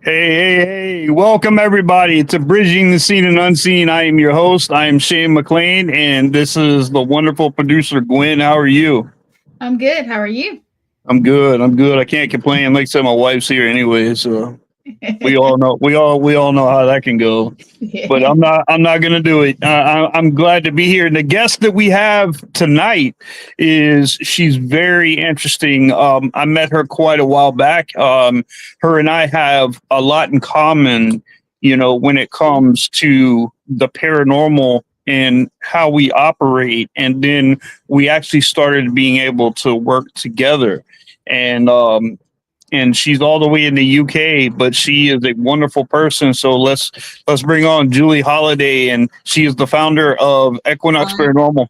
Hey, welcome everybody to Bridging the Seen and Unseen. I am your host. I am Shane McLain, and this is the wonderful producer, Gwen. How are you? I'm good. How are you? I'm good. I can't complain. Like I said, my wife's here anyway, so we all know how that can go. But I'm not gonna do it. I'm glad to be here. And the guest that we have tonight she's very interesting. I met her quite a while back. Her and I have a lot in common, when it comes to the paranormal and how we operate. And then we actually started being able to work together. And she's all the way in the UK, but she is a wonderful person. So let's bring on Julie Holliday, and she is the founder of Equinox Paranormal.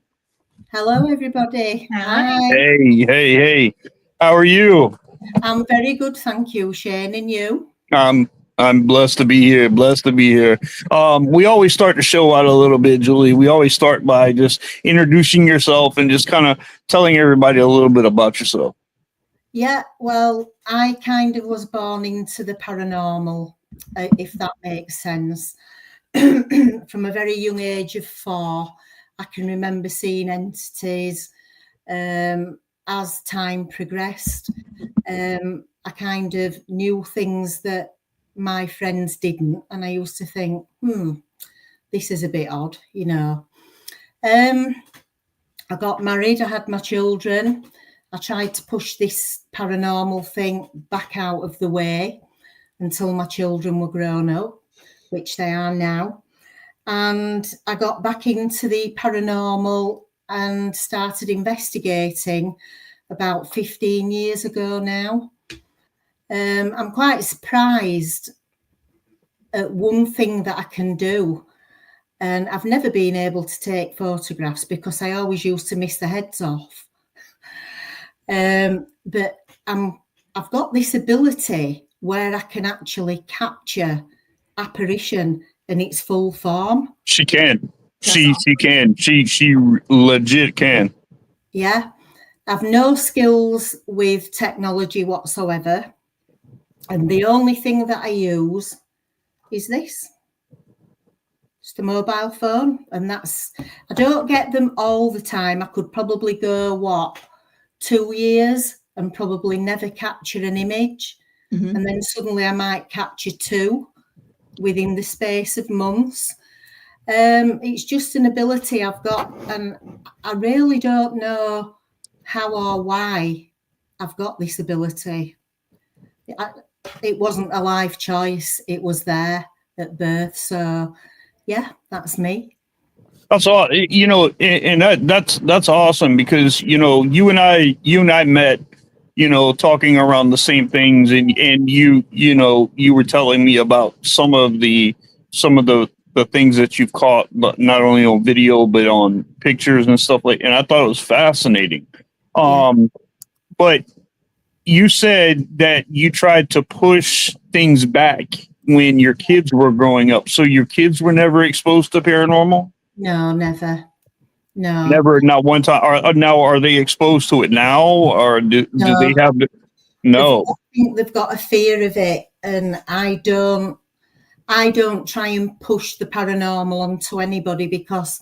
Hello, everybody. Hi. Hey. How are you? I'm very good, thank you, Shane. And you? I'm blessed to be here. We always start the show out a little bit, Julie. We always start by just introducing yourself and just kind of telling everybody a little bit about yourself. Yeah, well, I kind of was born into the paranormal, if that makes sense. From a very young age of 4, I can remember seeing entities. As time progressed, I kind of knew things that my friends didn't, and I used to think, this is a bit odd, I got married, I had my children. I tried to push this paranormal thing back out of the way until my children were grown up, which they are now. And I got back into the paranormal and started investigating about 15 years ago now. I'm quite surprised at one thing that I can do. And I've never been able to take photographs because I always used to miss the heads off. But I've got this ability where I can actually capture apparition in its full form. She can. She can. She legit can. Yeah. I've no skills with technology whatsoever. And the only thing that I use is this. Just a mobile phone. And I don't get them all the time. I could probably go, 2 years and probably never capture an image. Mm-hmm. And then suddenly I might capture 2 within the space of months. It's just an ability I've got, and I really don't know how or why I've got this ability. It wasn't a life choice. It was there at birth. So yeah, that's me. That's all, and that's awesome because, you and I met, talking around the same things, and you were telling me about some of the things that you've caught, but not only on video, but on pictures and stuff and I thought it was fascinating. Yeah. But you said that you tried to push things back when your kids were growing up. So your kids were never exposed to paranormal? No, never. No. Never, not one time. Are they exposed to it now, or do they have? No. I think they've got a fear of it, and I don't try and push the paranormal onto anybody, because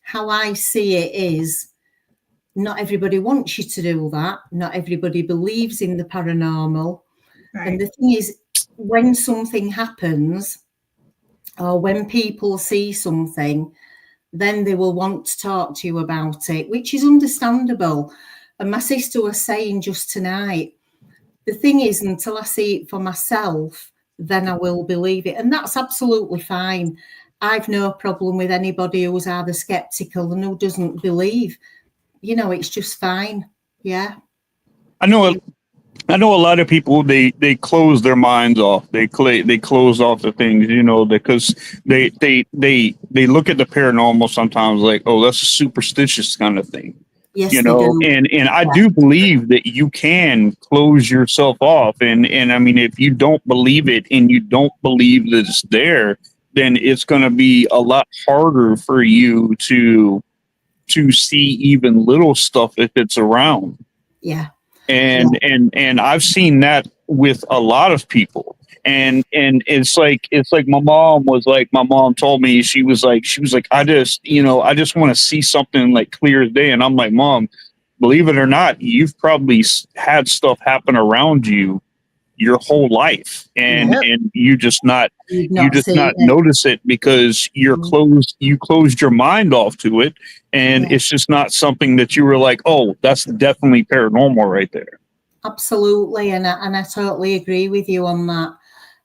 how I see it is, not everybody wants you to do that. Not everybody believes in the paranormal. Right. And the thing is, when something happens or when people see something, then they will want to talk to you about it, which is understandable. And my sister was saying just tonight, the thing is, until I see it for myself, then I will believe it. And that's absolutely fine. I've no problem with anybody who's either skeptical and who doesn't believe. You know, it's just fine. Yeah. I know a lot of people, they close their minds off. They close off the things, you know, because they look at the paranormal sometimes like, oh, that's a superstitious kind of thing. Yes, You they know, do. and I do believe that you can close yourself off. And I mean, if you don't believe it and you don't believe that it's there, then it's going to be a lot harder for you to see even little stuff if it's around. Yeah. And I've seen that with a lot of people. And it's like my mom told me, she was like, I just want to see something like clear as day. And I'm like, Mom, believe it or not, you've probably had stuff happen around you your whole life, and you just not notice it because you closed your mind off to it, and it's just not something that you were like, oh, that's definitely paranormal right there. Absolutely, and I totally agree with you on that.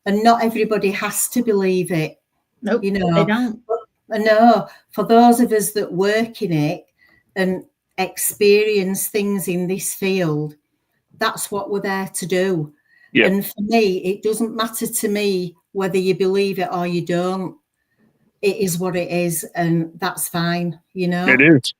And not everybody has to believe it. Nope, you know, they don't. No, for those of us that work in it and experience things in this field, that's what we're there to do. Yeah. And for me, it doesn't matter to me whether you believe it or you don't. It is what it is, and that's fine, you know. It is.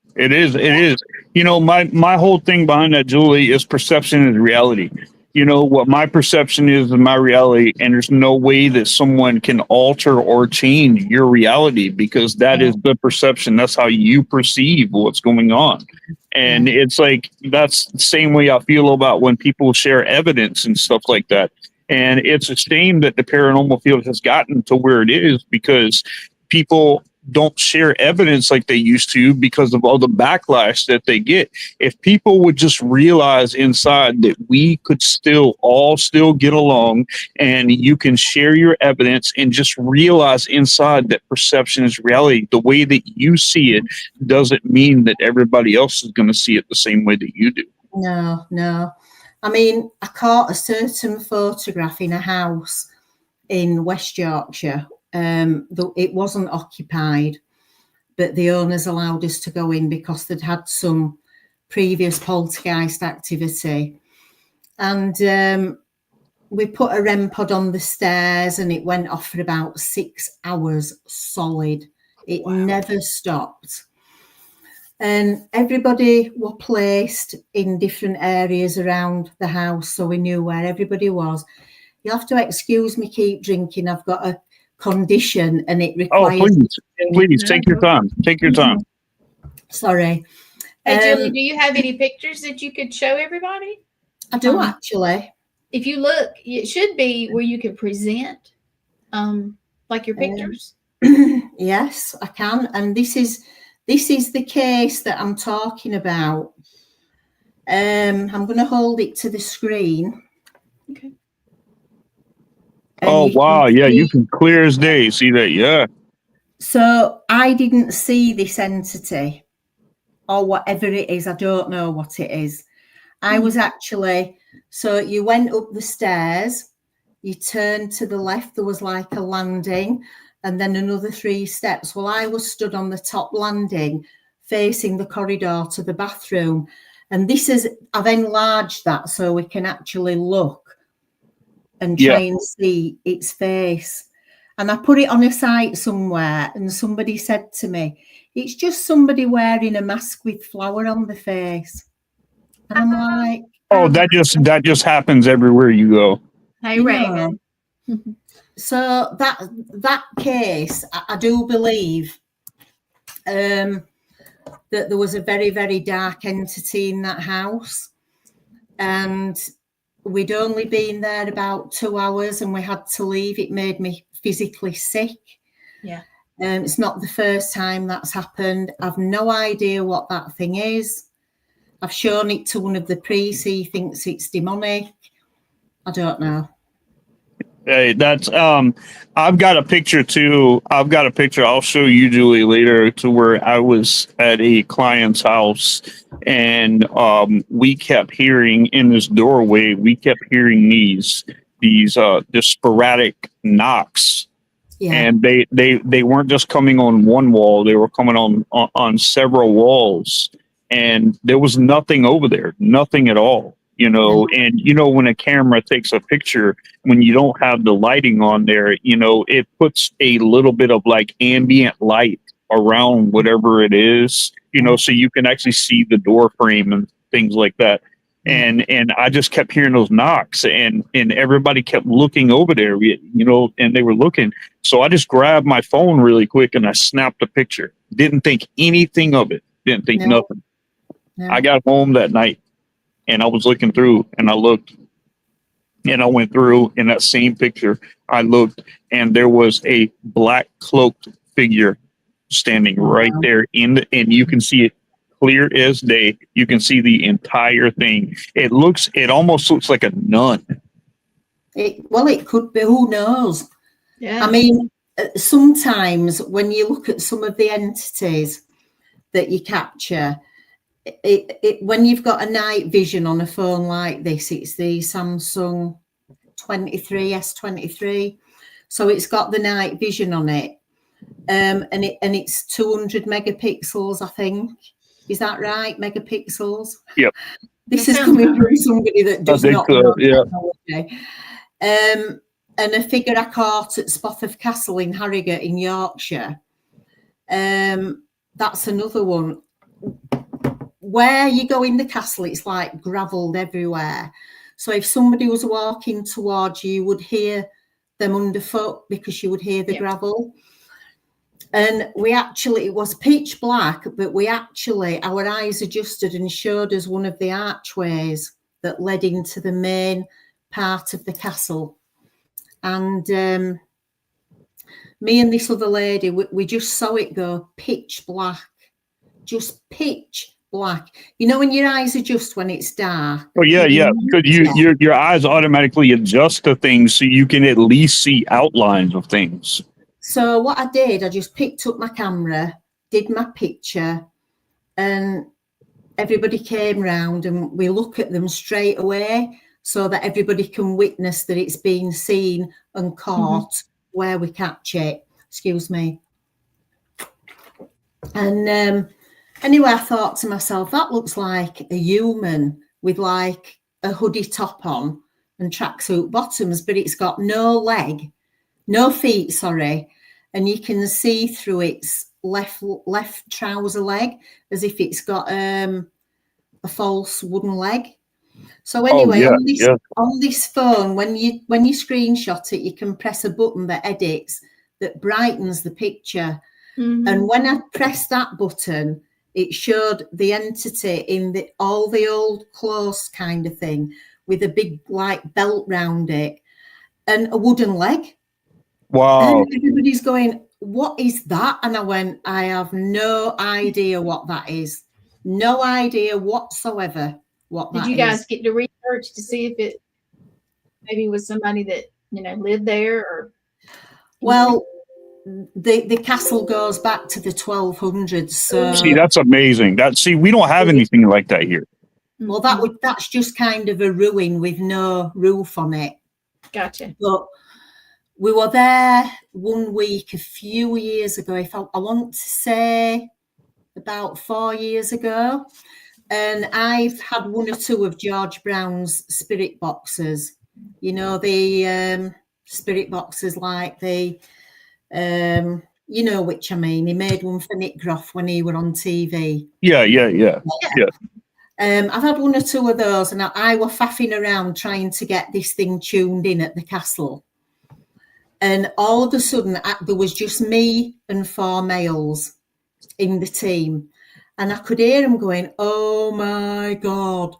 You know, my whole thing behind that, Julie, is perception is reality. You know, what my perception is my reality, and there's no way that someone can alter or change your reality, because that is the perception. That's how you perceive what's going on. And it's like, that's the same way I feel about when people share evidence and stuff like that. And it's a shame that the paranormal field has gotten to where it is, because people don't share evidence like they used to because of all the backlash that they get. If people would just realize inside that we could all get along, and you can share your evidence and just realize inside that perception is reality. The way that you see it doesn't mean that everybody else is going to see it the same way that you do. No. I mean, I caught a certain photograph in a house in West Yorkshire. It wasn't occupied, but the owners allowed us to go in because they'd had some previous poltergeist activity. And we put a REM pod on the stairs, and it went off for about 6 hours solid. It never stopped. And everybody were placed in different areas around the house, so we knew where everybody was. You'll have to excuse me, keep drinking. I've got a condition and it requires... Oh, please take your time. Take your time. Sorry. Hey, Julie, do you have any pictures that you could show everybody? I do, actually. If you look, it should be where you can present like your pictures. Yes, I can. And this is the case that I'm talking about. I'm going to hold it to the screen. Okay. Oh, wow. Yeah, you can clear as day see that. Yeah. So I didn't see this entity or whatever it is. I don't know what it is. I was actually, so you went up the stairs, you turned to the left, there was like a landing, and then another 3 steps. Well, I was stood on the top landing facing the corridor to the bathroom. And I've enlarged that so we can actually look and try and see its face. And I put it on a site somewhere, and somebody said to me, it's just somebody wearing a mask with flour on the face. And I'm like, oh, that just happens everywhere you go. Hey, Reagan. So that case, I do believe that there was a very, very dark entity in that house. And we'd only been there about 2 hours and we had to leave. It made me physically sick. Yeah. It's not the first time that's happened. I've no idea what that thing is. I've shown it to one of the priests. He thinks it's demonic. I don't know. Hey, that's I've got a picture too. I've got a picture I'll show you, Julie, later, to where I was at a client's house, and we kept hearing in this doorway, we kept hearing these just sporadic knocks. Yeah. And they weren't just coming on one wall, they were coming on several walls, and there was nothing over there, nothing at all. And when a camera takes a picture, when you don't have the lighting on there, it puts a little bit of like ambient light around whatever it is, so you can actually see the door frame and things like that. And I just kept hearing those knocks, and everybody kept looking over there, and they were looking. So I just grabbed my phone really quick and I snapped a picture. Didn't think anything of it. Didn't think nothing. No. I got home that night. And I was looking through, and I looked, and I went through in that same picture. I looked, and there was a black cloaked figure standing right there and you can see it clear as day. You can see the entire thing. It almost looks like a nun. It could be. Who knows? Yeah. I mean, sometimes when you look at some of the entities that you capture, when you've got a night vision on a phone like this, it's the Samsung S23, so it's got the night vision on it, and it's 200 megapixels, I think. Is that right? Megapixels. Yep. This is coming from somebody that does not know technology. And a figure I caught at Spotherf Castle in Harrogate in Yorkshire. That's another one. Where you go in the castle, it's like gravelled everywhere. So if somebody was walking towards you, you would hear them underfoot because you would hear the gravel. And it was pitch black, but our eyes adjusted and showed us one of the archways that led into the main part of the castle. And me and this other lady, we just saw it go pitch black, just pitch black. When your eyes adjust when it's dark. Oh yeah. Because your eyes automatically adjust to things so you can at least see outlines of things. So what I did, I just picked up my camera, did my picture, and everybody came round and we look at them straight away so that everybody can witness that it's been seen and caught where we catch it. Excuse me. And anyway, I thought to myself, that looks like a human with like a hoodie top on and tracksuit bottoms, but it's got no feet, and you can see through its left trouser leg as if it's got a false wooden leg. So anyway, on this phone, when you screenshot it, you can press a button that brightens the picture. And when I pressed that button, it showed the entity in all the old clothes kind of thing with a big like belt round it and a wooden leg. Wow. And everybody's going, what is that? And I went, I have no idea what that is. No idea whatsoever what that is. Did you guys get to research to see if it maybe was somebody that, lived there or? Well, the castle goes back to the 1200s. So see, that's amazing. We don't have anything like that here. Well, that's just kind of a ruin with no roof on it. Gotcha. But we were there one week a few years ago. I want to say about 4 years ago, and I've had one or two of George Brown's spirit boxes. The spirit boxes like the. You know which I mean. He made one for Nick Groff when he were on TV. Yeah. I've had one or two of those, and I were faffing around trying to get this thing tuned in at the castle. And all of a sudden, there was just me and 4 males in the team. And I could hear them going, oh, my God.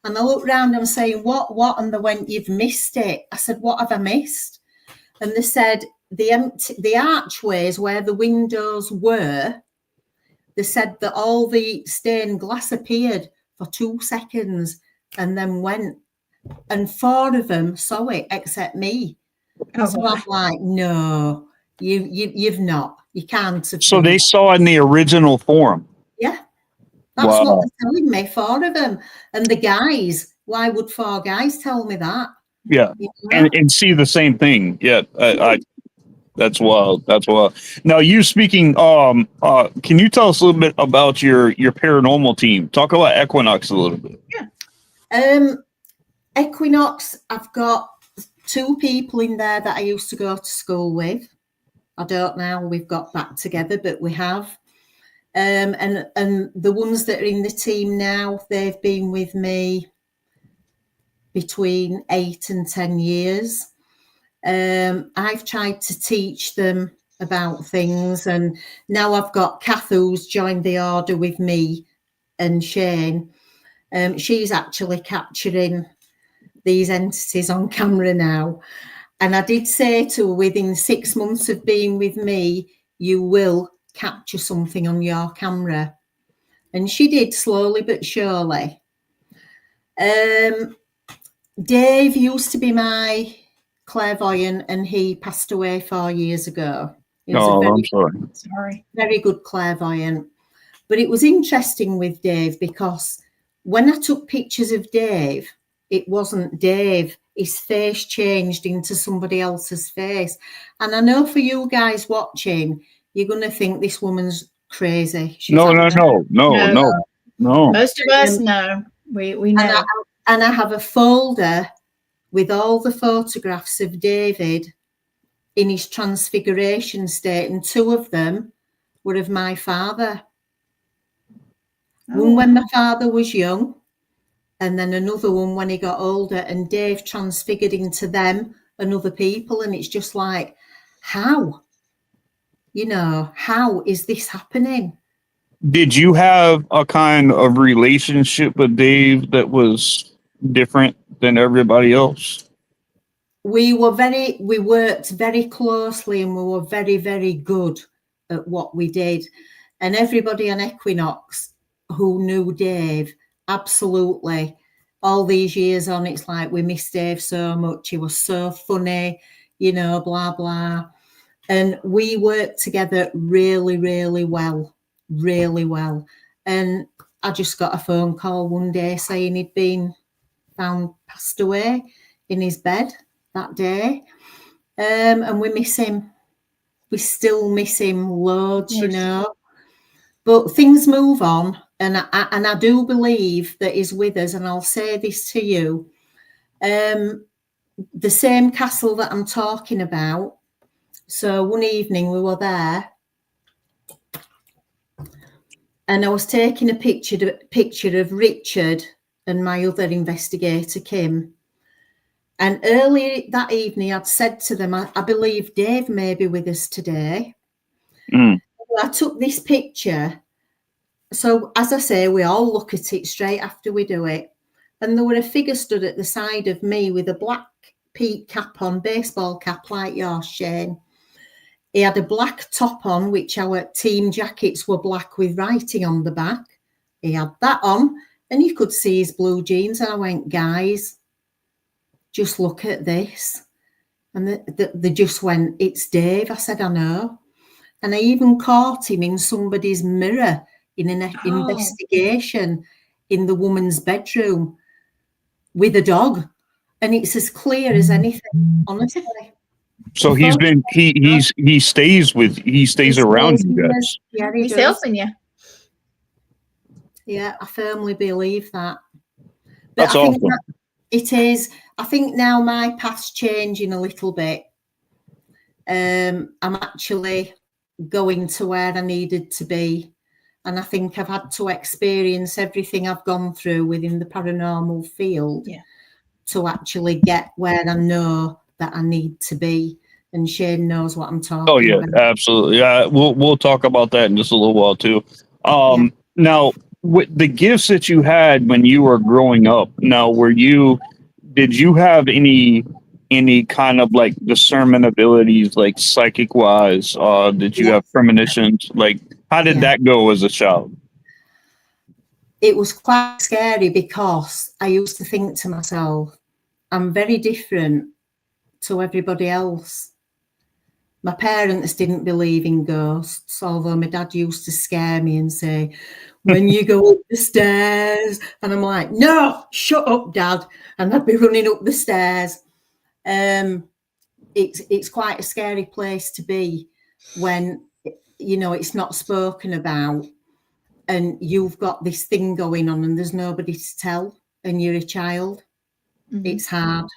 And I looked round and I'm saying, what? And they went, you've missed it. I said, what have I missed? And they said, the archways where the windows were, they said that all the stained glass appeared for 2 seconds and then went. And 4 of them saw it except me. Oh, So I'm like, no, you've not. You can't have. So they saw it in the original form. Yeah. That's Wow. what they're telling me, 4 of them. And the guys, why would 4 guys tell me that? Yeah. You know? And see the same thing. Yeah. I that's wild. That's wild. Now you speaking, can you tell us a little bit about your paranormal team? Talk about Equinox a little bit. Equinox, I've got 2 people in there that I used to go to school with. I don't know, we've got back together, but we have. And the ones that are in the team now, they've been with me between 8 and 10 years. I've tried to teach them about things, and now I've got Kath, who's joined the order with me, and Shane. She's actually capturing these entities on camera now. And I did say to her, within 6 months of being with me, you will capture something on your camera. And she did, slowly but surely. Dave used to be my clairvoyant, and he passed away 4 years ago. He was I'm sorry. Very good clairvoyant. But it was interesting with Dave, because when I took pictures of Dave, it wasn't Dave. His face changed into somebody else's face. And I know for you guys watching, you're going to think this woman's crazy. No. Most of us know. We know. And I have a folder with all the photographs of David in his transfiguration state, and 2 of them were of my father. One when my father was young, and then another one when he got older, and Dave transfigured into them and other people. And it's just like, how? How is this happening? Did you have a kind of relationship with Dave that was different than everybody else? We worked very closely, and we were very, very good at what we did. And everybody on Equinox who knew Dave, absolutely, all these years on, it's like, we miss Dave so much. He was so funny, blah, blah. And we worked together really, really well. Really well. And I just got a phone call one day saying he'd been found passed away in his bed that day. And we miss him. We still miss him loads, But things move on. And I do believe that he's with us. And I'll say this to you. The same castle that I'm talking about. So one evening we were there, and I was taking a picture of Richard and my other investigator, Kim. And earlier that evening, I'd said to them, I believe Dave may be with us today. I took this picture. So, as I say, we all look at it straight after we do it. And there were a figure stood at the side of me with a black peak cap on, baseball cap like yours, Shane. He had a black top on, which our team jackets were black with writing on the back. He had that on, and you could see his blue jeans. And I went, guys, just look at this. And they just went, it's Dave. I said, I know. And I even caught him in somebody's mirror in an investigation in the woman's bedroom with a dog. And it's as clear as anything, honestly. So he stays around you guys. Yeah, He's helping you. Yeah, I firmly believe that. But That's awesome. It is. I think now my path's changing a little bit. I'm actually going to where I needed to be. And I think I've had to experience everything I've gone through within the paranormal field to actually get where I know that I need to be. And Shane knows what I'm talking about. Absolutely. Yeah, we'll talk about that in just a little while too. Now, with the gifts that you had when you were growing up, now did you have any kind of like discernment abilities, like psychic wise? Did you have premonitions? Like, how did that go as a child? it was quite scary because I used to think to myself, I'm very different to everybody else. My parents didn't believe in ghosts, although my dad used to scare me and say, when you go up the stairs, and I'm like, no, shut up, Dad, and I'd be running up the stairs. It's quite a scary place to be when, you know, it's not spoken about and you've got this thing going on and there's nobody to tell and you're a child. It's hard.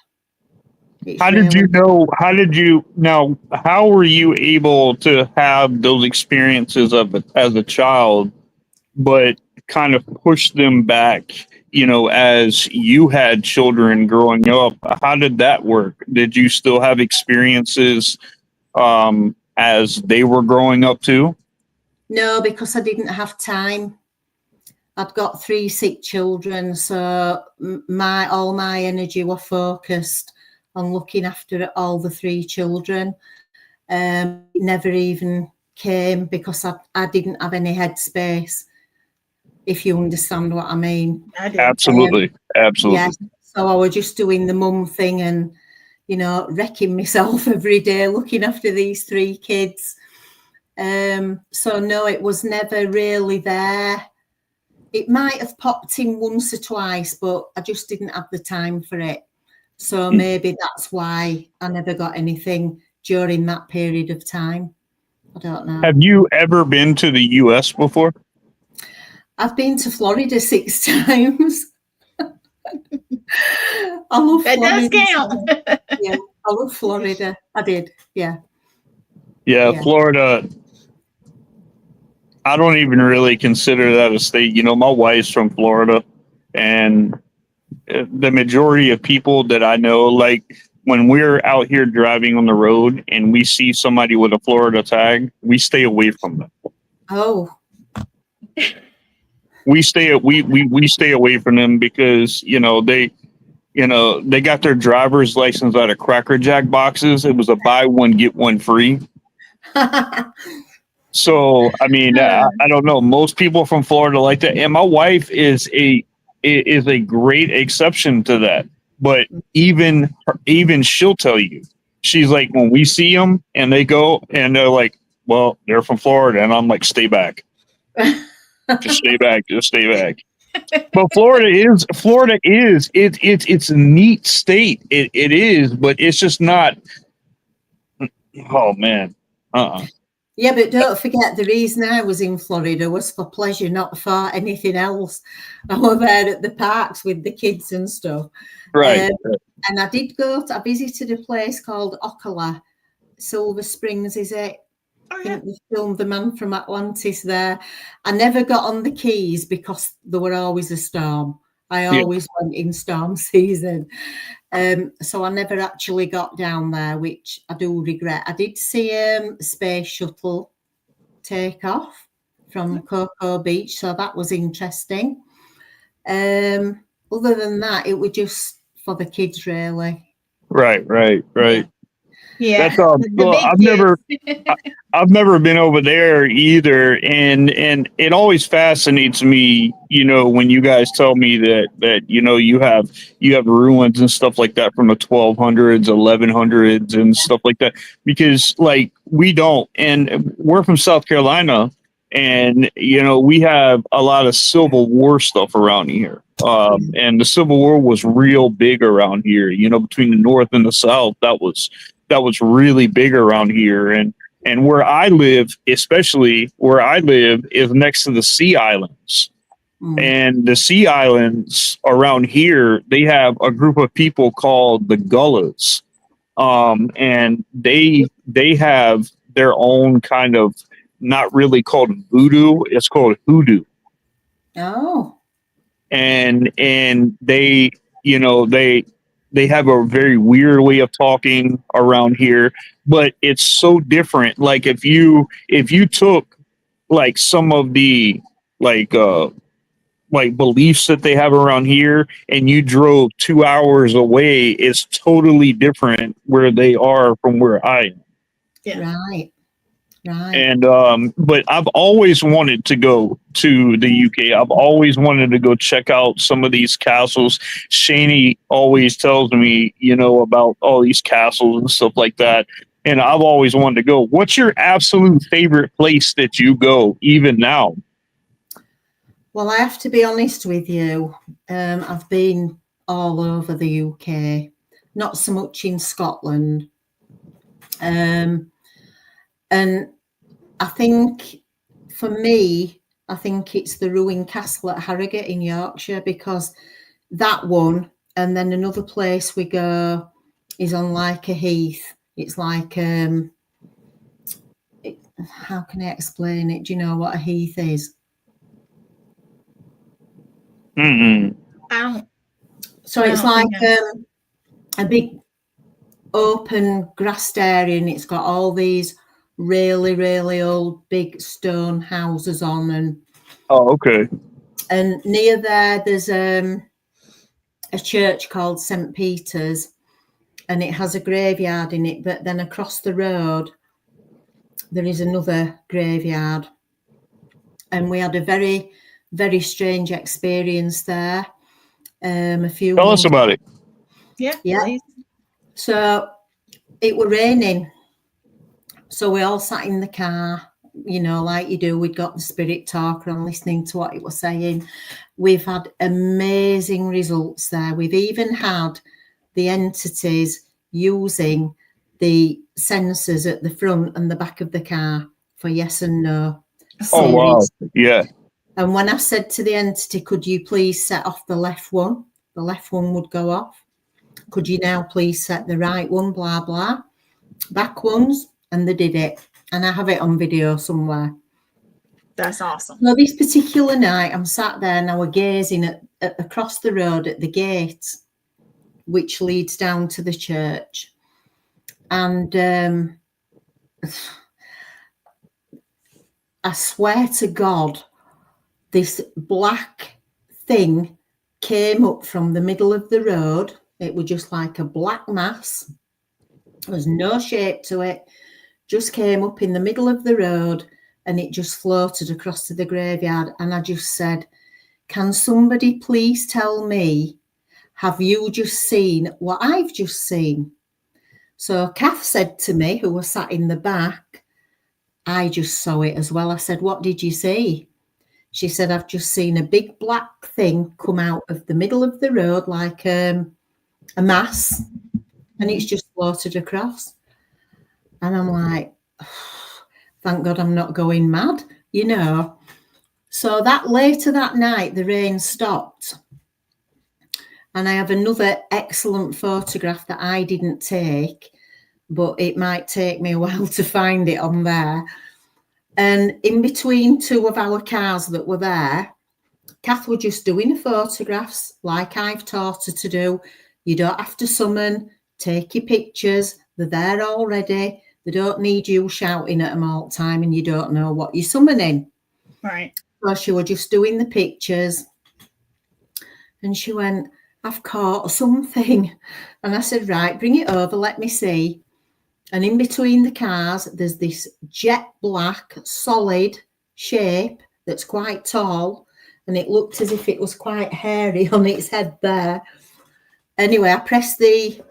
How did you know, how were you able to have those experiences as a child, but kind of push them back, you know, as you had children growing up? How did that work? Did you still have experiences as they were growing up too? No, because I didn't have time. I'd got 3 sick children, so all my energy were focused on looking after all the 3 children. It never even came because I didn't have any headspace, if you understand what I mean. I do. Absolutely. Absolutely. Yeah, so I was just doing the mum thing and, you know, wrecking myself every day looking after these 3 kids. So no, it was never really there. It might have popped in once or twice, but I just didn't have the time for it. So maybe that's why I never got anything during that period of time. I don't know. Have you ever been to the US before? I've been to Florida 6 times. I love That Florida. does count. Yeah, I love Florida. I did. Yeah. Yeah, Florida. I don't even really consider that a state. You know, my wife's from Florida, and the majority of people that I know, like when we're out here driving on the road and we see somebody with a Florida tag, we stay away from them. Oh. We stay away from them because, you know, they got their driver's license out of Cracker Jack boxes. It was a buy one get one free. So I mean, I don't know. Most people from Florida like that, and my wife is a great exception to that. But even she'll tell you, she's like, when we see them and they go and they're like, well, they're from Florida, and I'm like, stay back, just stay back, just stay back. But Florida is it's a neat state. It is, but it's just not. Oh man, Yeah, but don't forget, the reason I was in Florida was for pleasure, not for anything else. I was there at the parks with the kids and stuff. Right. And I did I visited a place called Ocala, Silver Springs, is it? I think they filmed The Man from Atlantis there. I never got on the Keys because there were always a storm. I always went in storm season. So I never actually got down there, which I do regret. I did see a space shuttle take off from Cocoa Beach, so that was interesting. Other than that, it was just for the kids, really. Right. Yeah. That's all. Well, I've never been over there either, and it always fascinates me, you know, when you guys tell me that you know you have ruins and stuff like that from the 1200s, 1100s, and stuff like that, because like we don't, and we're from South Carolina, and you know we have a lot of Civil War stuff around here. And the Civil War was real big around here, you know, between the North and the South. That was really big around here. And where I live, especially where I live, is next to the Sea Islands. And the Sea Islands around here, they have a group of people called the Gullas. And they have their own kind of, not really called voodoo, it's called hoodoo. Oh. And they, you know, they have a very weird way of talking around here, but it's so different. Like if you took like some of the like beliefs that they have around here and you drove 2 hours away, it's totally different where they are from where I am. Yeah. Right. Right. And but I've always wanted to go to the UK. I've always wanted to go check out some of these castles. Shani always tells me, you know, about all these castles and stuff like that. And I've always wanted to go. What's your absolute favorite place that you go, even now? Well, I have to be honest with you. I've been all over the UK, not so much in Scotland. And I think for me, I think it's the ruined castle at Harrogate in Yorkshire, because that one, and then another place we go is on like a heath. It's like, how can I explain it? Do you know what a heath is? Mm-hmm. I don't. So it's I like don't a big open grassed area, and it's got all these really, really old big stone houses on. And near there's a church called St. Peter's, and it has a graveyard in it, but then across the road there is another graveyard, and we had a very, very strange experience there a few Tell months. us about it. Yeah. Please. So it were raining, so we all sat in the car, you know, like you do. We'd got the spirit talker and listening to what it was saying. We've had amazing results there. We've even had the entities using the sensors at the front and the back of the car for yes and no. Oh, wow. Yeah. And when I said to the entity, could you please set off the left one? The left one would go off. Could you now please set the right one? Blah, blah. Back ones. And they did it. And I have it on video somewhere. That's awesome. So this particular night, I'm sat there and I was gazing at across the road at the gate, which leads down to the church. And I swear to God, this black thing came up from the middle of the road. It was just like a black mass. There was no shape to it. Just came up in the middle of the road, and it just floated across to the graveyard. And I just said, can somebody please tell me, have you just seen what I've just seen? So Kath said to me, who was sat in the back, I just saw it as well. I said, what did you see? She said, I've just seen a big black thing come out of the middle of the road like a mass, and it's just floated across. And I'm like, oh, thank God I'm not going mad, you know. So that later that night, the rain stopped. And I have another excellent photograph that I didn't take, but it might take me a while to find it on there. And in between two of our cars that were there, Kath was just doing the photographs like I've taught her to do. You don't have to summon, take your pictures. They're there already. They don't need you shouting at them all the time, and you don't know what you're summoning. Right. So she was just doing the pictures. And she went, I've caught something. And I said, right, bring it over, let me see. And in between the cars, there's this jet black, solid shape that's quite tall. And it looked as if it was quite hairy on its head there. Anyway, I pressed the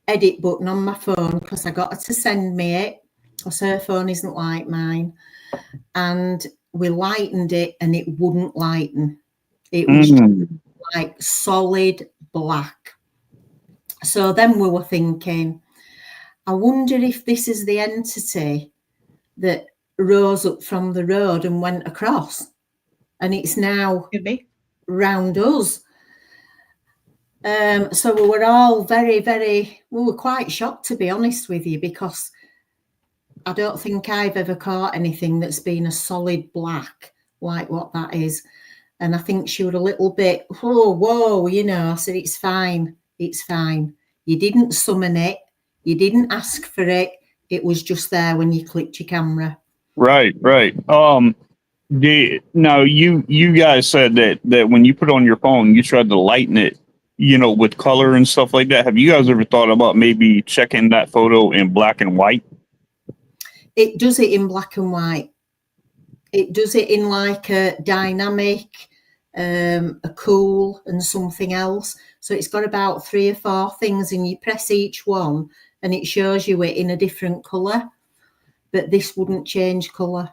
edit button on my phone because I got her to send me it, because her phone isn't like mine. And we lightened it and it wouldn't lighten. It was like solid black. So then we were thinking, I wonder if this is the entity that rose up from the road and went across, and it's now round us. So we were all we were quite shocked, to be honest with you, because I don't think I've ever caught anything that's been a solid black like what that is. And I think she was a little bit, whoa, you know. I said, it's fine. You didn't summon it. You didn't ask for it. It was just there when you clicked your camera. Right. Now you guys said that when you put on your phone, you tried to lighten it, you know, with color and stuff like that. Have you guys ever thought about maybe checking that photo in black and white? It does it in black and white. It does it in like a dynamic, a cool, and something else. So it's got about 3 or 4 things, and you press each one and it shows you it in a different colour. But this wouldn't change colour.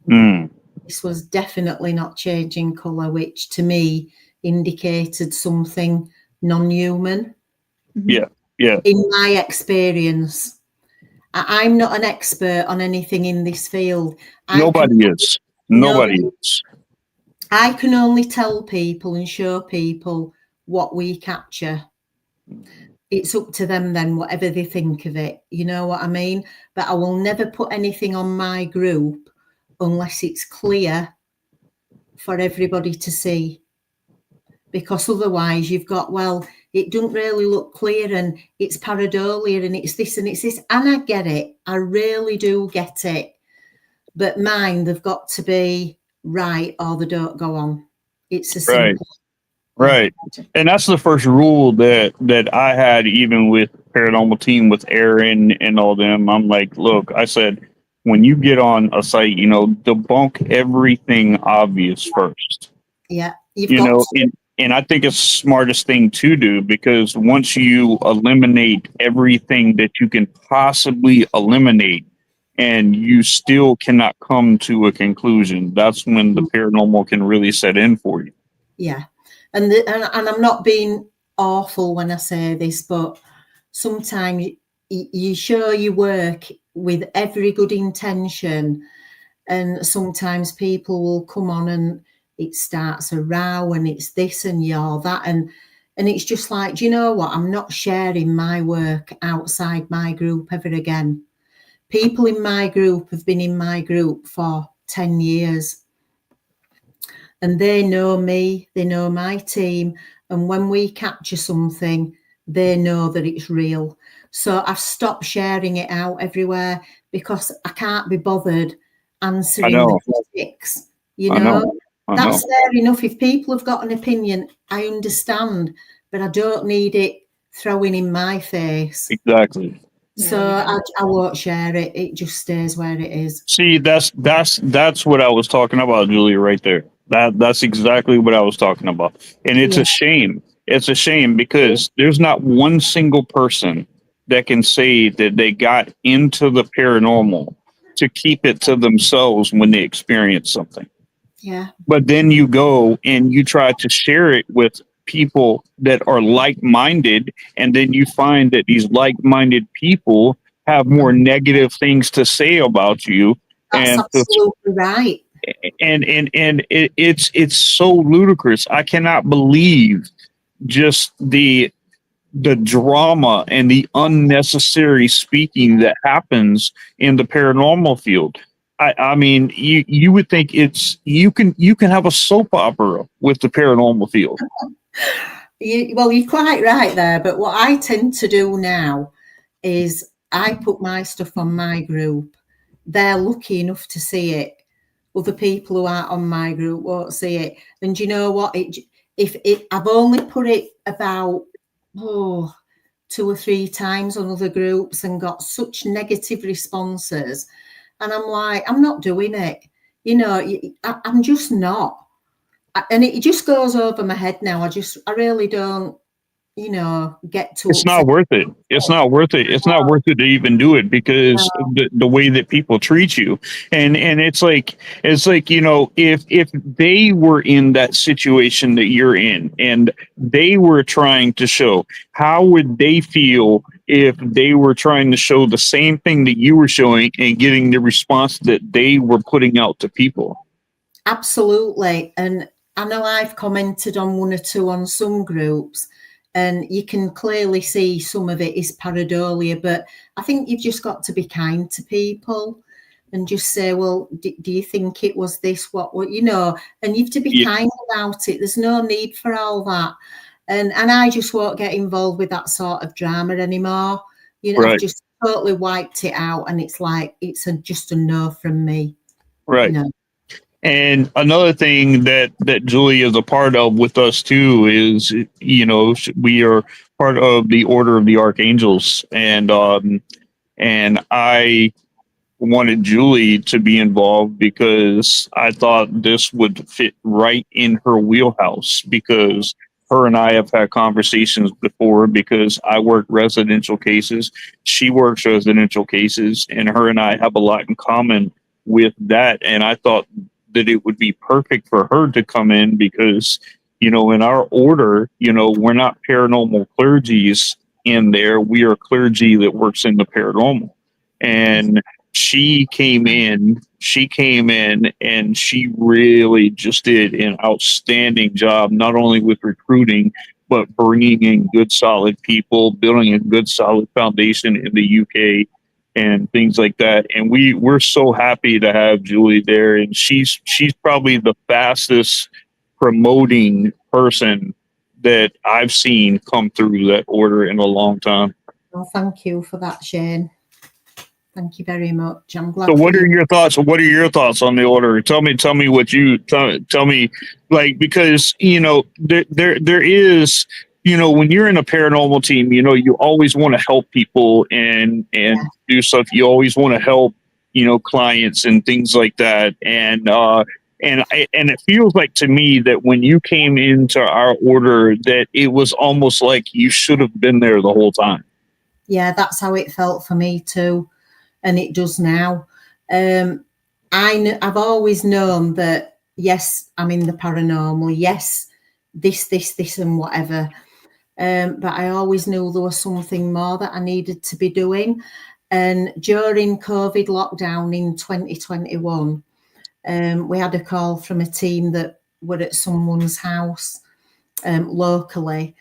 This was definitely not changing colour, which to me indicated something non-human. Yeah. In my experience. I'm not an expert on anything in this field. Nobody is. I can only tell people and show people what we capture. It's up to them then, whatever they think of it. You know what I mean? But I will never put anything on my group unless it's clear for everybody to see. Because otherwise you've got, well, it doesn't really look clear and it's pareidolia and it's this and it's this. And I get it. I really do get it. But mine, they've got to be right or they don't go on. It's a simple. Right. And that's the first rule that I had, even with Paranormal Team, with Aaron and all them. I'm like, look, I said, when you get on a site, debunk everything obvious first. Yeah. And I think it's the smartest thing to do, because once you eliminate everything that you can possibly eliminate and you still cannot come to a conclusion, that's when the paranormal can really set in for you. Yeah. And I'm not being awful when I say this, but sometimes you show your work with every good intention, and sometimes people will come on and it starts a row and it's this and you're that, and it's just like, do you know what? I'm not sharing my work outside my group ever again. People in my group have been in my group for 10 years. And they know me, they know my team. And when we capture something, they know that it's real. So I've stopped sharing it out everywhere because I can't be bothered answering the critics. That's fair enough. If people have got an opinion, I understand, but I don't need it throwing in my face. Exactly. So I won't share it. It just stays where it is. See, that's what I was talking about, Julia, right there. That's exactly what I was talking about. And it's a shame. It's a shame because there's not one single person that can say that they got into the paranormal to keep it to themselves when they experience something. Yeah. But then you go and you try to share it with people that are like-minded, and then you find that these like-minded people have more negative things to say about you. That's absolutely right. And it's so ludicrous. I cannot believe just the drama and the unnecessary speaking that happens in the paranormal field. I mean, you would think you can have a soap opera with the paranormal field. You're quite right there. But what I tend to do now is I put my stuff on my group. They're lucky enough to see it. Other people who aren't on my group won't see it. And you know what? I've only put it about 2 or 3 times on other groups and got such negative responses. And I'm like, I'm not doing it. I'm just not. And it just goes over my head now. I really don't, get to. It's not worth it. It's not worth it. It's not worth it to even do it because the way that people treat you. And it's like, if they were in that situation that you're in and they were trying to show, how would they feel if they were trying to show the same thing that you were showing and getting the response that they were putting out to people? Absolutely. And I know I've commented on 1 or 2 on some groups, and you can clearly see some of it is pareidolia, but I think you've just got to be kind to people and just say, well, do you think it was this, what, and you have to be kind about it. There's no need for all that. And I just won't get involved with that sort of drama anymore. I've just totally wiped it out, and it's like, it's just a no from me. Right. And another thing that Julie is a part of with us too is, we are part of the Order of the Archangels, and I wanted Julie to be involved because I thought this would fit right in her wheelhouse, because her and I have had conversations before, because I work residential cases, she works residential cases, and her and I have a lot in common with that. And I thought that it would be perfect for her to come in because, in our order, we're not paranormal clergies in there. We are clergy that works in the paranormal. And she came in and she really just did an outstanding job, not only with recruiting, but bringing in good, solid people, building a good, solid foundation in the UK and things like that. And we're so happy to have Julie there. And she's probably the fastest promoting person that I've seen come through that order in a long time. Well, thank you for that, Shane. Thank you very much. I'm glad. So what are your thoughts? What are your thoughts on the order? Tell me what you tell me, like, because, there is, when you're in a paranormal team, you always want to help people and do stuff. You always want to help, clients and things like that. And it feels like to me that when you came into our order, that it was almost like you should have been there the whole time. Yeah, that's how it felt for me too. And it does now. I've always known that, yes, I'm in the paranormal. Yes, this and whatever. But I always knew there was something more that I needed to be doing. And during COVID lockdown in 2021, we had a call from a team that were at someone's house locally.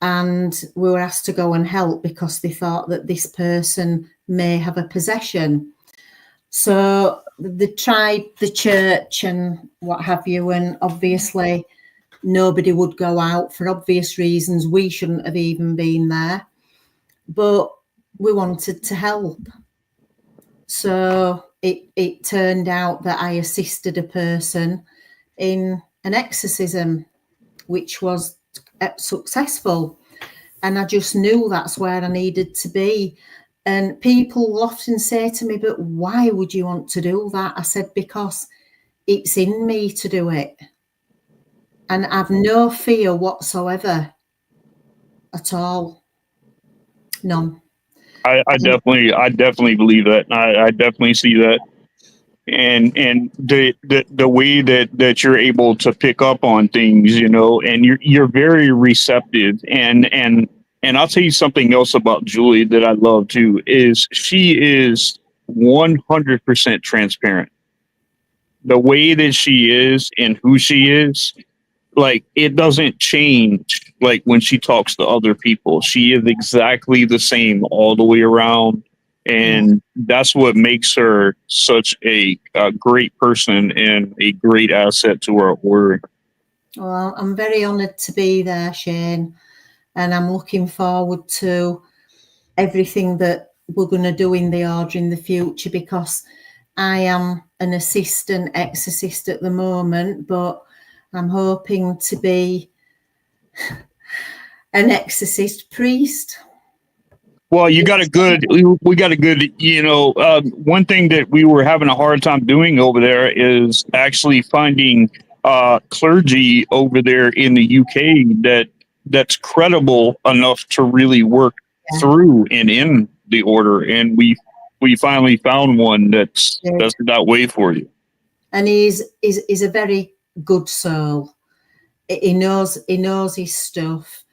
And we were asked to go and help because they thought that this person may have a possession. So they tried the church and what have you, and obviously nobody would go out for obvious reasons. We shouldn't have even been there, but we wanted to help. So it turned out that I assisted a person in an exorcism, which was successful. And I just knew that's where I needed to be. And people will often say to me, but why would you want to do that? I said, because it's in me to do it. And I've no fear whatsoever at all. None. I definitely believe that. I definitely see that. And the way that you're able to pick up on things, and you're very receptive. And I'll tell you something else about Julie that I love too, is she is 100% transparent. The way that she is and who she is, like, it doesn't change. Like when she talks to other people, she is exactly the same all the way around. And that's what makes her such a great person and a great asset to our order. Well, I'm very honoured to be there, Shane. And I'm looking forward to everything that we're going to do in the order in the future, because I am an assistant exorcist at the moment, but I'm hoping to be an exorcist priest. Well, we got a good, one thing that we were having a hard time doing over there is actually finding clergy over there in the UK that's credible enough to really work through and in the order. And we finally found one that's that way for you. And he's a very good soul. He knows his stuff.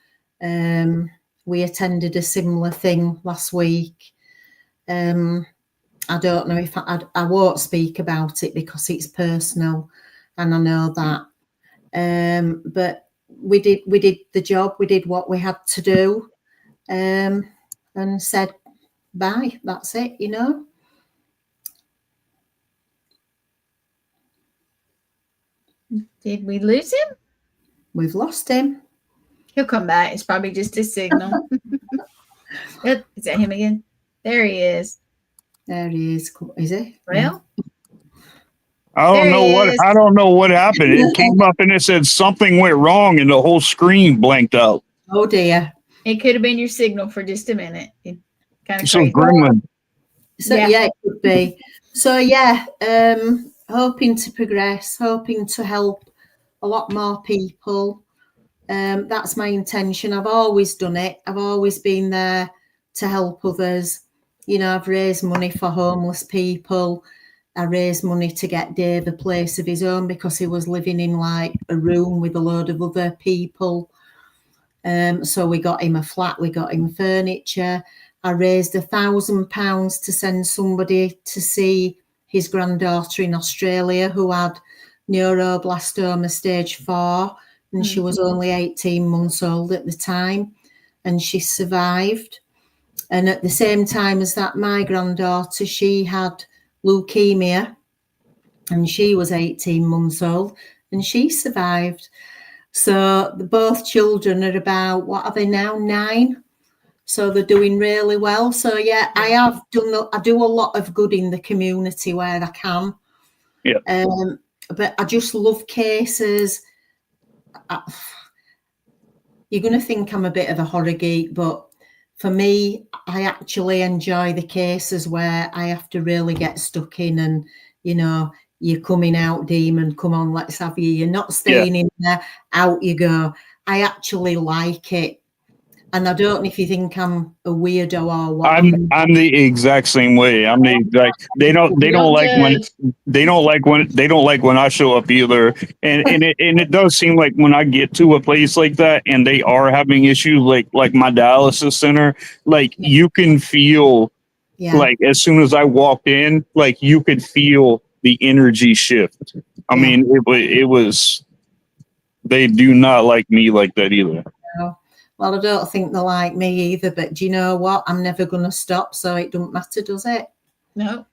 We attended a similar thing last week. I don't know if I won't speak about it because it's personal, and I know that. But we did the job. We did what we had to do, and said bye. That's it. Did we lose him? We've lost him. He'll come back. It's probably just a signal. Is that him again? There he is. There he is. Is he? Well, I don't know what happened. It came up and it said something went wrong and the whole screen blanked out. Oh dear. It could have been your signal for just a minute. Kind of so crazy. gremlin. So yeah, it could be. So yeah, hoping to progress, hoping to help a lot more people. That's my intention. I've always done it. I've always been there to help others. You know, I've raised money for homeless people. I raised money to get Dave a place of his own because he was living in like a room with a load of other people. So we got him a flat, we got him furniture. I raised £1,000 to send somebody to see his granddaughter in Australia who had neuroblastoma stage 4, and she was only 18 months old at the time, and she survived. And at the same time as that, my granddaughter, she had leukemia, and she was 18 months old, and she survived. So both children are about, what are they now, 9? So they're doing really well. So yeah, I do a lot of good in the community where I can. Yeah. But I just love cases. You're going to think I'm a bit of a horror geek, but for me, I actually enjoy the cases where I have to really get stuck in and, you know, you're coming out, demon, come on, let's have you. You're not staying in there, out you go. I actually like it. And I don't know if you think I'm a weirdo or what. I'm the exact same way. I'm the exact. They don't like when I show up either. And it does seem like when I get to a place like that and they are having issues, like my dialysis center, like you can feel like as soon as I walked in, like you could feel the energy shift. I mean, it was. They do not like me like that either. No. Well, I don't think they like me either, but do you know what? I'm never going to stop, so it doesn't matter, does it? No.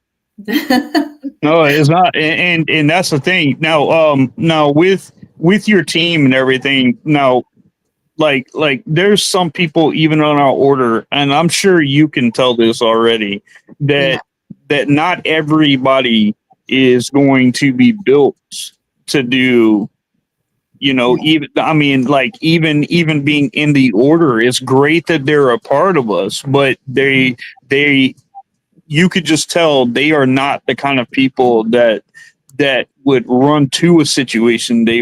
No, it's not. And that's the thing. Now with your team and everything, now, like there's some people even on our order, and I'm sure you can tell this already, that not everybody is going to be built to do, you know, even being in the order, it's great that they're a part of us, but you could just tell they are not the kind of people that would run to a situation. They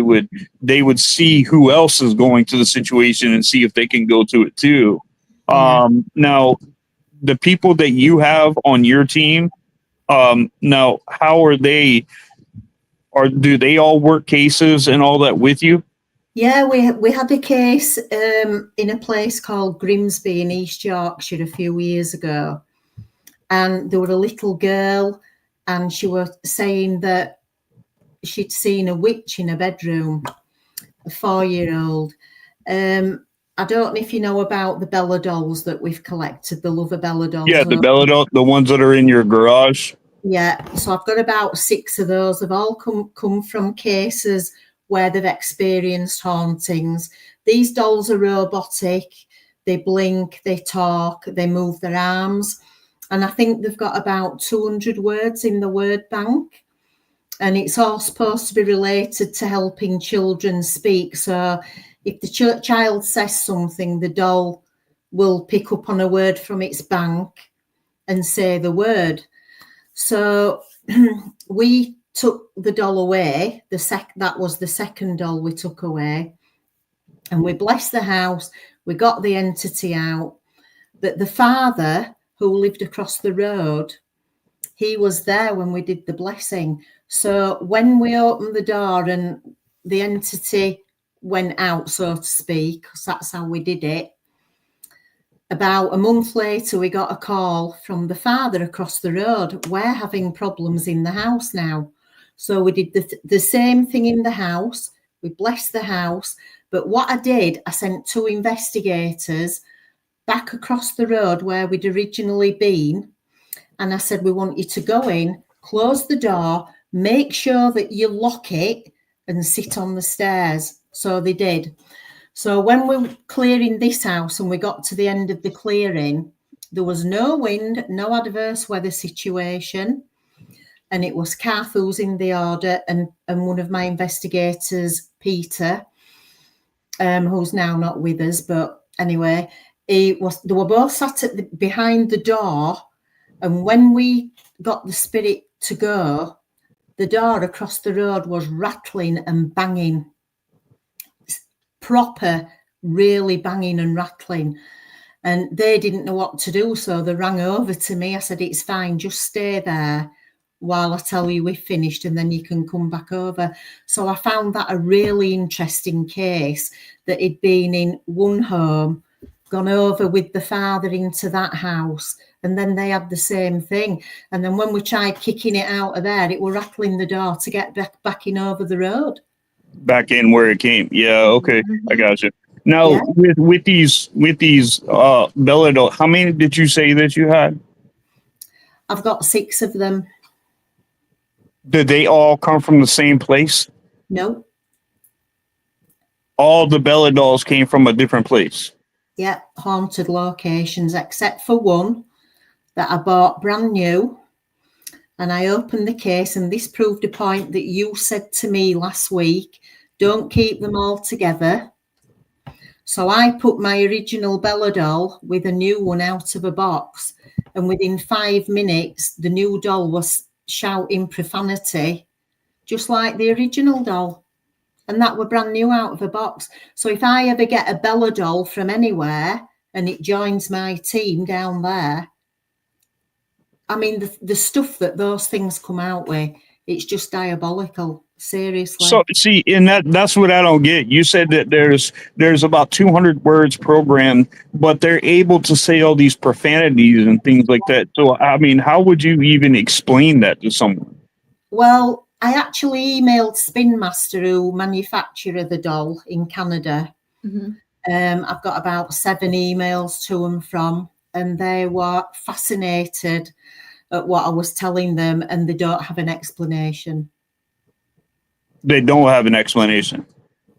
would see who else is going to the situation and see if they can go to it too. Now, the people that you have on your team, now, how are they? Do they all work cases and all that with you? Yeah, we had a case in a place called Grimsby in East Yorkshire a few years ago. And there were a little girl, and she was saying that she'd seen a witch in a bedroom, a 4-year-old. I don't know if you know about the Bella dolls that we've collected, the Lover Bella dolls. Yeah, the Bella doll, the ones that are in your garage. Yeah, so I've got about 6 of those. They've all come from cases where they've experienced hauntings. These dolls are robotic. They blink, they talk, they move their arms. And I think they've got about 200 words in the word bank. And it's all supposed to be related to helping children speak. So if the child says something, the doll will pick up on a word from its bank and say the word. So we took the doll away. That was the second doll we took away. And we blessed the house. We got the entity out. But the father, who lived across the road, he was there when we did the blessing. So when we opened the door and the entity went out, so to speak, because that's how we did it, about a month later, we got a call from the father across the road. We're having problems in the house now. So we did the same thing in the house. We blessed the house. But what I did, I sent 2 investigators back across the road where we'd originally been. And I said, we want you to go in, close the door, make sure that you lock it and sit on the stairs. So they did. So when we were clearing this house and we got to the end of the clearing, there was no wind, no adverse weather situation. And it was Carthus in the order and one of my investigators, Peter, who's now not with us. But anyway, they were both sat behind the door. And when we got the spirit to go, the door across the road was rattling and banging. Proper, really banging and rattling. And they didn't know what to do, so they rang over to me. I said, it's fine, just stay there while I tell you we've finished, and then you can come back over. So I found that a really interesting case, that he'd been in one home, gone over with the father into that house, and then they had the same thing. And then when we tried kicking it out of there, it were rattling the door to get back in over the road. Back in where it came. Yeah, okay. I got you. Now, Yeah. with these Belladol, how many did you say that you had? I've got 6 of them. Did they all come from the same place? No. All the Belladolls came from a different place. Yeah, haunted locations, except for one that I bought brand new. And I opened the case, and this proved a point that you said to me last week, don't keep them all together. So I put my original Belladol with a new one out of a box, and within 5 minutes, the new doll was shouting profanity, just like the original doll. And that were brand new out of a box. So if I ever get a Belladol from anywhere and it joins my team down there, I mean, the stuff that those things come out with, it's just diabolical. Seriously. So see, and that's what I don't get. You said that there's about 200 words programmed, but they're able to say all these profanities and things like that. So I mean, how would you even explain that to someone? Well, I actually emailed Spin Master, who manufacture the doll in Canada. Mm-hmm. I've got about 7 emails to them from, and they were fascinated at what I was telling them, and they don't have an explanation. They don't have an explanation.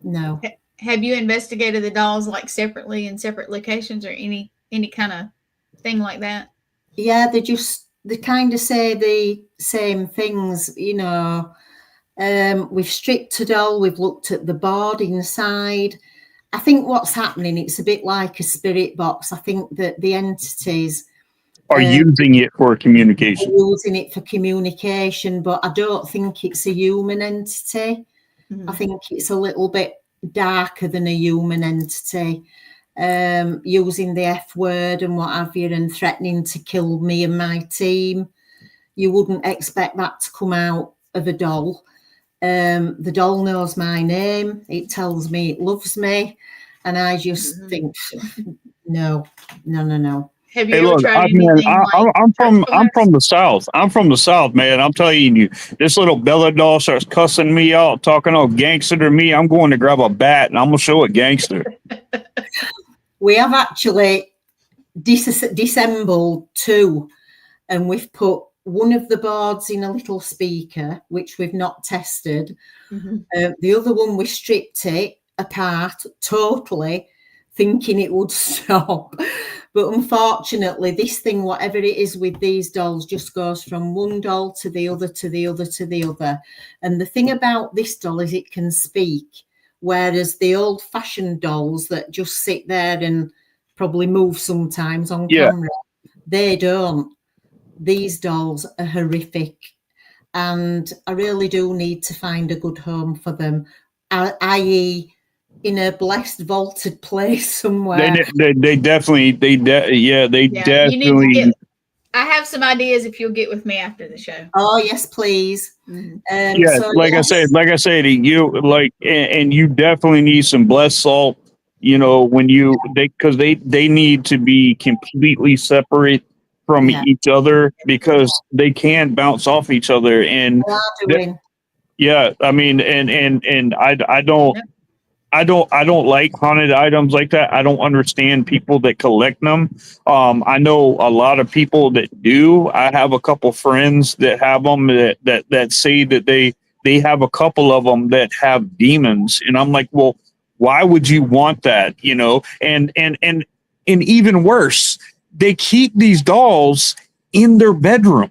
No. Have you investigated the dolls like separately in separate locations, or any kind of thing like that? Yeah, they kind of say the same things, you know. We've stripped a doll, we've looked at the board inside. I think what's happening, it's a bit like a spirit box. I think that the entities Are using it for communication. Using it for communication, but I don't think it's a human entity. Mm-hmm. I think it's a little bit darker than a human entity, using the F word and what have you, and threatening to kill me and my team. You wouldn't expect that to come out of a doll. The doll knows my name. It tells me it loves me. And I just think, no. Have you Hey, ever look, tried I'm anything from the South. I'm from the South, man. I'm telling you, this little Belladol starts cussing me out, talking all gangster to me. I'm going to grab a bat and I'm gonna show it gangster. We have actually disassembled 2, and we've put one of the boards in a little speaker, which we've not tested. Mm-hmm. The other one, we stripped it apart totally, thinking it would stop. But unfortunately, this thing, whatever it is with these dolls, just goes from one doll to the other, to the other, to the other. And the thing about this doll is it can speak, whereas the old-fashioned dolls that just sit there and probably move sometimes on camera, they don't. These dolls are horrific. And I really do need to find a good home for them, i.e., in a blessed vaulted place somewhere. They definitely. You need definitely. I have some ideas if you'll get with me after the show. Oh yes, please. Mm-hmm. So, like I said, you like, and you definitely need some blessed salt. You know, when because they need to be completely separate from each other, because they can bounce off each other. And I mean, and I don't. I don't like haunted items like that. I don't understand people that collect them. I know a lot of people that do. I have a couple friends that have them that say that they have a couple of them that have demons, and I'm like, well, why would you want that? You know, and even worse, they keep these dolls in their bedroom.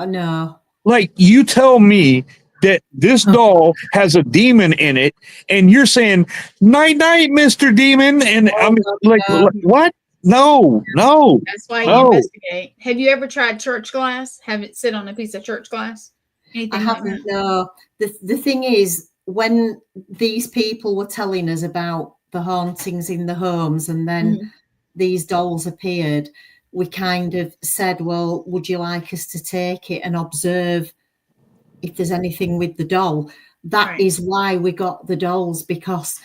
No. Like, you tell me that this doll has a demon in it, and you're saying, night, night, Mr. Demon. And I'm like, what? No. That's why you No. investigate. Have you ever tried church glass? Have it sit on a piece of church glass? Anything I like haven't. that? No. The thing is, when these people were telling us about the hauntings in the homes, and then these dolls appeared, we kind of said, well, would you like us to take it and observe if there's anything with the doll? That is why we got the dolls, because,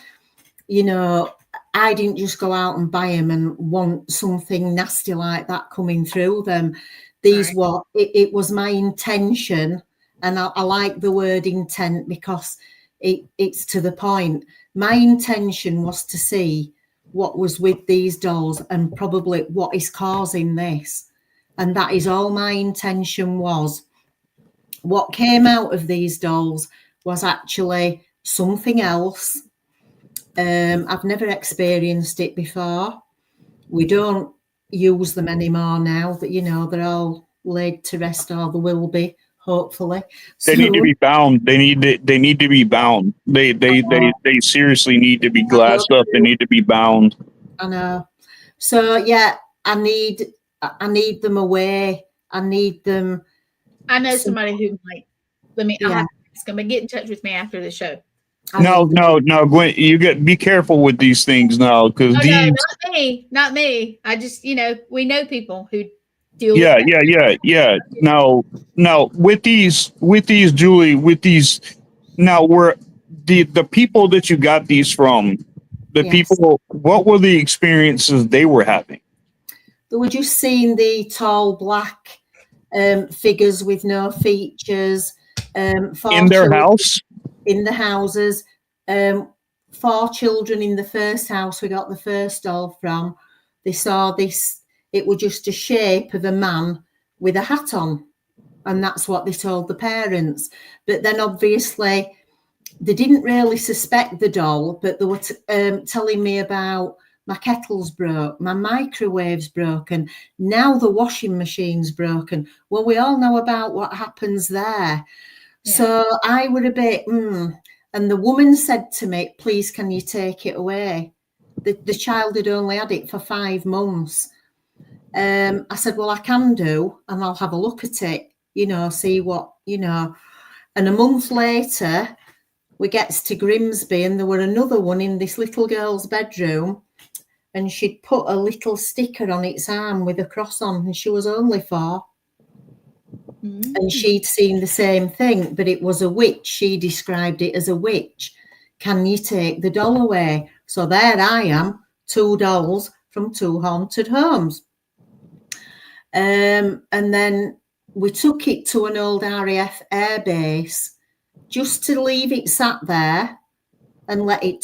you know, I didn't just go out and buy them and want something nasty like that coming through them. These were, it was my intention, and I like the word intent because it's to the point. My intention was to see what was with these dolls and probably what is causing this. And that is all my intention was. What came out of these dolls was actually something else. I've never experienced it before. We don't use them anymore now that, you know, they're all laid to rest, or they will be, hopefully. They need to be bound. They need to be bound. They seriously need to be glassed up. They need to be bound. I know. So yeah, I need them away. I need them. I know somebody who might. I'll have to ask them, but get in touch with me after the show. No, Gwen, be careful with these things now, because no, not me. I just, you know, we know people who deal with that. Yeah. Now with these, Julie, now we're the people that you got these from, people, what were the experiences they were having? They were just seeing the tall black figures with no features in their house. In the houses, 4 children in the first house we got the first doll from. They saw this, it was just a shape of a man with a hat on, and that's what they told the parents. But then obviously they didn't really suspect the doll, but they were telling me about my kettle's broke, my microwave's broken, now the washing machine's broken. Well, we all know about what happens there. Yeah. So I would a bit, and the woman said to me, please, can you take it away? The child had only had it for 5 months. I said, well, I can do, and I'll have a look at it, you know, see what, you know. And a month later, we gets to Grimsby, and there were another one in this little girl's bedroom, and she'd put a little sticker on its arm with a cross on, and she was only 4. And she'd seen the same thing, but it was a witch. She described it as a witch. Can you take the doll away? So there I am, 2 dolls from 2 haunted homes. And then we took it to an old RAF air base just to leave it sat there and let it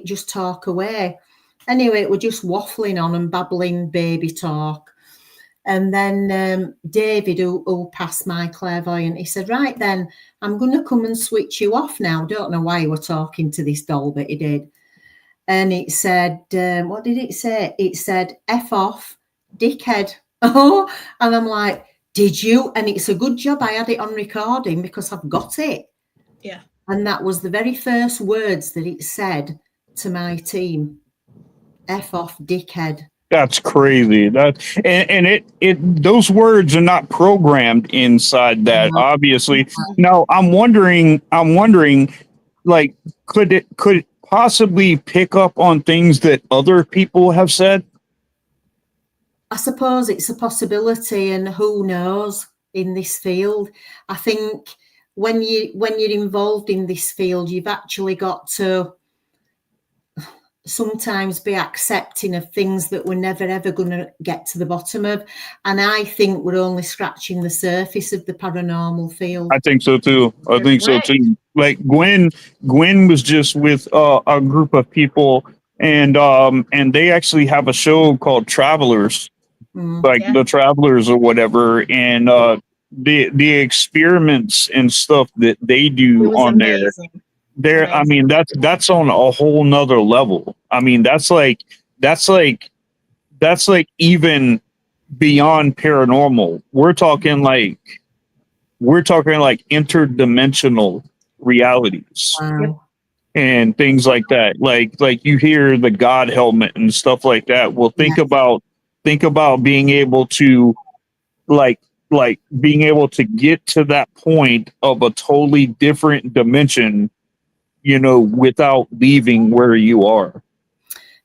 just talk away. Anyway, we're just waffling on and babbling baby talk. And then David, who passed my clairvoyant, he said, right then, I'm going to come and switch you off now. Don't know why he was talking to this doll, but he did. And it said, what did it say? It said, F off, dickhead. Oh, and I'm like, did you? And it's a good job I had it on recording because I've got it. Yeah. And that was the very first words that it said to my team. F off, dickhead. That's crazy. Those words are not programmed inside that, obviously. Now I'm wondering, like, could it possibly pick up on things that other people have said? I suppose it's a possibility, and who knows in this field. I think when you're involved in this field, you've actually got to sometimes be accepting of things that we're never ever going to get to the bottom of, and I think we're only scratching the surface of the paranormal field. I think so too. So too. Like Gwen was just with a group of people, and they actually have a show called Travelers, the Travelers or whatever, and the experiments and stuff that they do on amazing. There, I mean, that's on a whole nother level. I mean, that's like even beyond paranormal. We're talking like interdimensional realities. Wow. and things like that. Like you hear the God helmet and stuff like that. Well, think about being able to like being able to get to that point of a totally different dimension, without leaving where you are.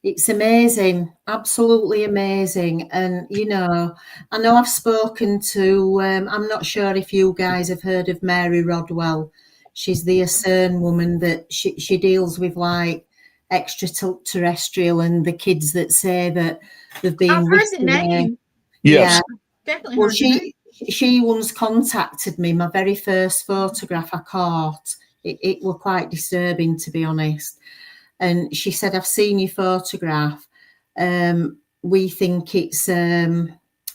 It's amazing, absolutely amazing. And, I know I've spoken to, I'm not sure if you guys have heard of Mary Rodwell. She's the Acern woman that she deals with like extraterrestrial and the kids that say that they've been. I've heard the name. Yes. Yeah. Definitely Well, heard the name. she once contacted me. My very first photograph I caught, it was quite disturbing, to be honest. And she said, I've seen your photograph. We think it's a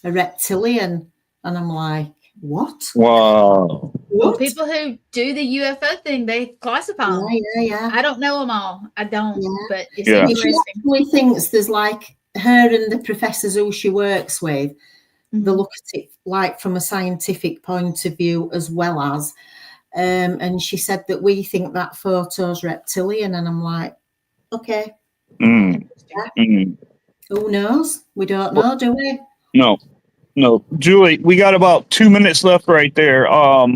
reptilian. And I'm like, what? Wow. Well, people who do the UFO thing, they classify them. Yeah. I don't know them all. I don't, but it's Yeah. She interesting. actually thinks there's like her and the professors who she works with, they look at it like from a scientific point of view as well as, and she said that we think that photo's reptilian. And I'm like, okay. Who knows? We don't know, do we? No. Julie, we got about 2 minutes left right there. Yeah,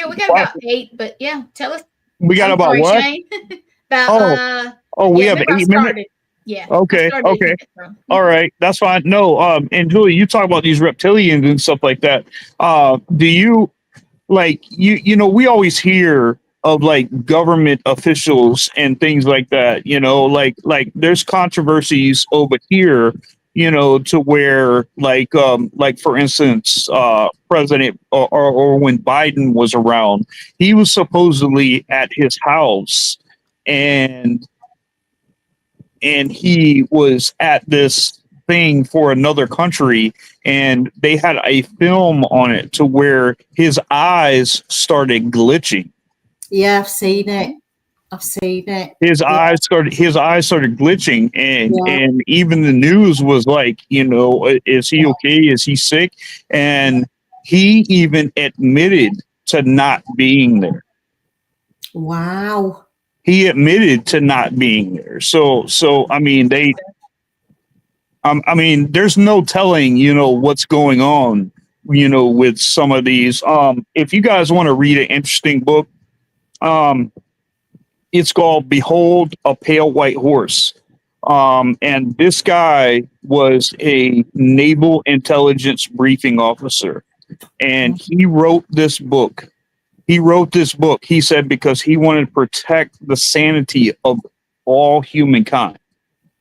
we got about 8, but yeah, tell us. We got about what? Shane. About we have 8 minutes. Yeah. Okay. All right, that's fine. No, and Julie, you talk about these reptilians and stuff like that. Do you we always hear of like government officials and things like that, like there's controversies over here, to where like for instance, President or when Biden was around, he was supposedly at his house and he was at this thing for another country, and they had a film on it to where his eyes started glitching. Yeah, I've seen it. His eyes started glitching, and even the news was like, is he okay? Is he sick? And he even admitted to not being there. Wow. He admitted to not being there. So I mean, there's no telling, what's going on, with some of these. If you guys want to read an interesting book, it's called Behold a Pale White Horse. And this guy was a naval intelligence briefing officer, and he wrote this book. He said, because he wanted to protect the sanity of all humankind.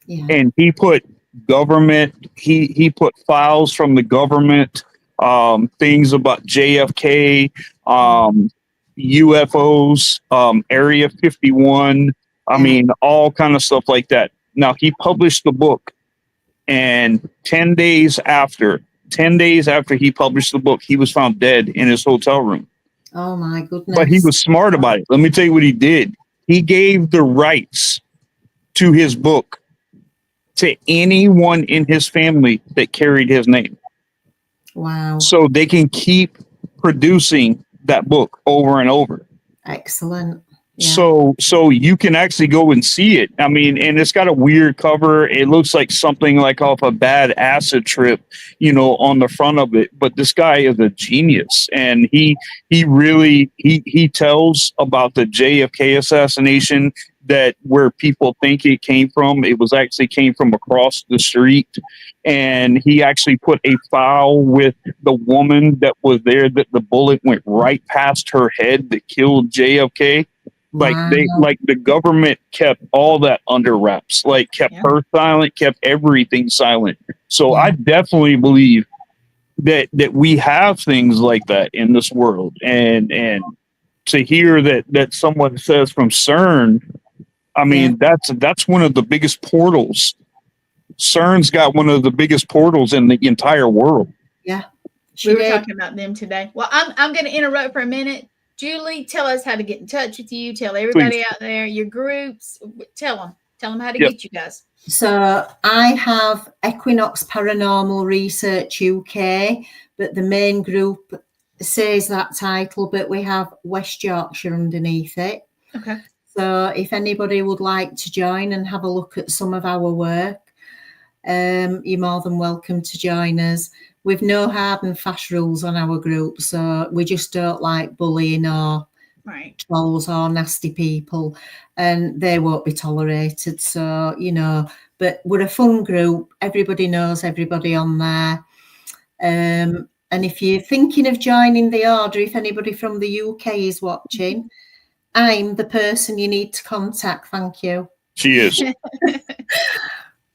Yeah. And he put government, he put files from the government, things about JFK, UFOs, Area 51. I mean, all kind of stuff like that. Now, he published the book, and 10 days after he published the book, he was found dead in his hotel room. Oh my goodness. But he was smart about it. Let me tell you what he did. He gave the rights to his book to anyone in his family that carried his name. Wow. So they can keep producing that book over and over. Excellent. Yeah. So you can actually go and see it. I mean, and it's got a weird cover. It looks like something like off a bad acid trip, on the front of it. But this guy is a genius, and he really tells about the JFK assassination, that where people think it came from, it was actually came from across the street. And he actually put a file with the woman that was there, that the bullet went right past her head that killed JFK. Like the government kept all that under wraps, like kept her silent, kept everything silent. So I definitely believe that we have things like that in this world. And to hear that someone says from CERN, I mean, that's one of the biggest portals. CERN's got one of the biggest portals in the entire world. Yeah. We were talking about them today. Well, I'm going to interrupt for a minute. Julie, tell us how to get in touch with you. Tell everybody out there, your groups. Tell them how to get you guys. So I have Equinox Paranormal Research UK, but the main group says that title, but we have West Yorkshire underneath it. Okay. So if anybody would like to join and have a look at some of our work, you're more than welcome to join us. We've no hard and fast rules on our group, so we just don't like bullying or trolls or nasty people, and they won't be tolerated. So, you know, but we're a fun group. Everybody knows everybody on there. And if you're thinking of joining the order, if anybody from the UK is watching, I'm the person you need to contact. Thank you. She is.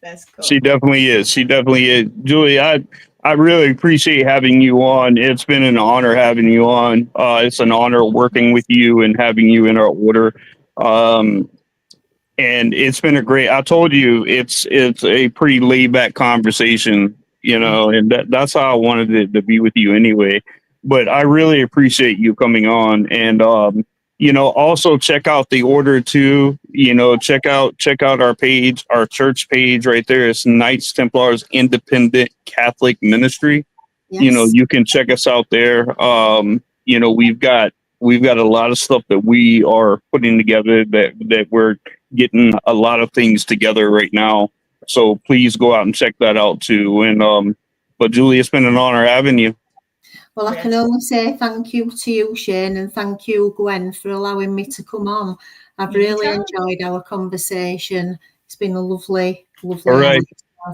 That's cool. She definitely is. She definitely is. Julie, I really appreciate having you on. It's been an honor having you on. It's an honor working with you and having you in our order. And it's been a great, I told you, it's a pretty laid back conversation, you know, and that's how I wanted it to be with you anyway. But I really appreciate you coming on, and, you know, also check out the order too. You know, check out our page, our church page right there. It's Knights Templars Independent Catholic Ministry. Yes. You know, you can check us out there. You know, we've got a lot of stuff that we are putting together, that we're getting a lot of things together right now. So please go out and check that out too. And but Julie, it's been an honor having you. Well, I can only say thank you to you, Shane, and thank you, Gwen, for allowing me to come on. I've really enjoyed our conversation. It's been a lovely. All right.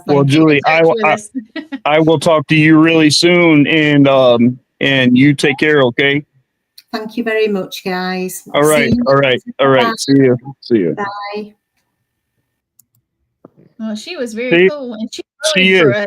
Well, Julie, I will talk to you really soon, and you take care, okay? Thank you very much, guys. All right. See you. Bye. Well, she was very cool, and she is.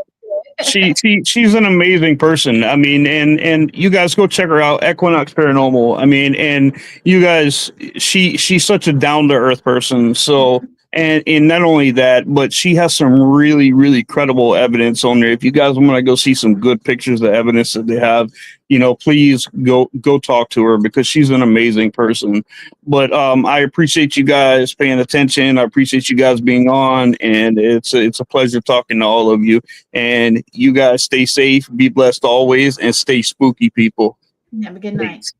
She's an amazing person. I mean, and you guys go check her out, Equinox Paranormal. I mean, and you guys, she's such a down to earth person. So, and not only that, but she has some really, really credible evidence on there. If you guys want to go see some good pictures of evidence that they have, you know, please go talk to her, because she's an amazing person. But I appreciate you guys paying attention. I appreciate you guys being on, and it's a pleasure talking to all of you. And you guys stay safe, be blessed always, and stay spooky, people. Have a good night.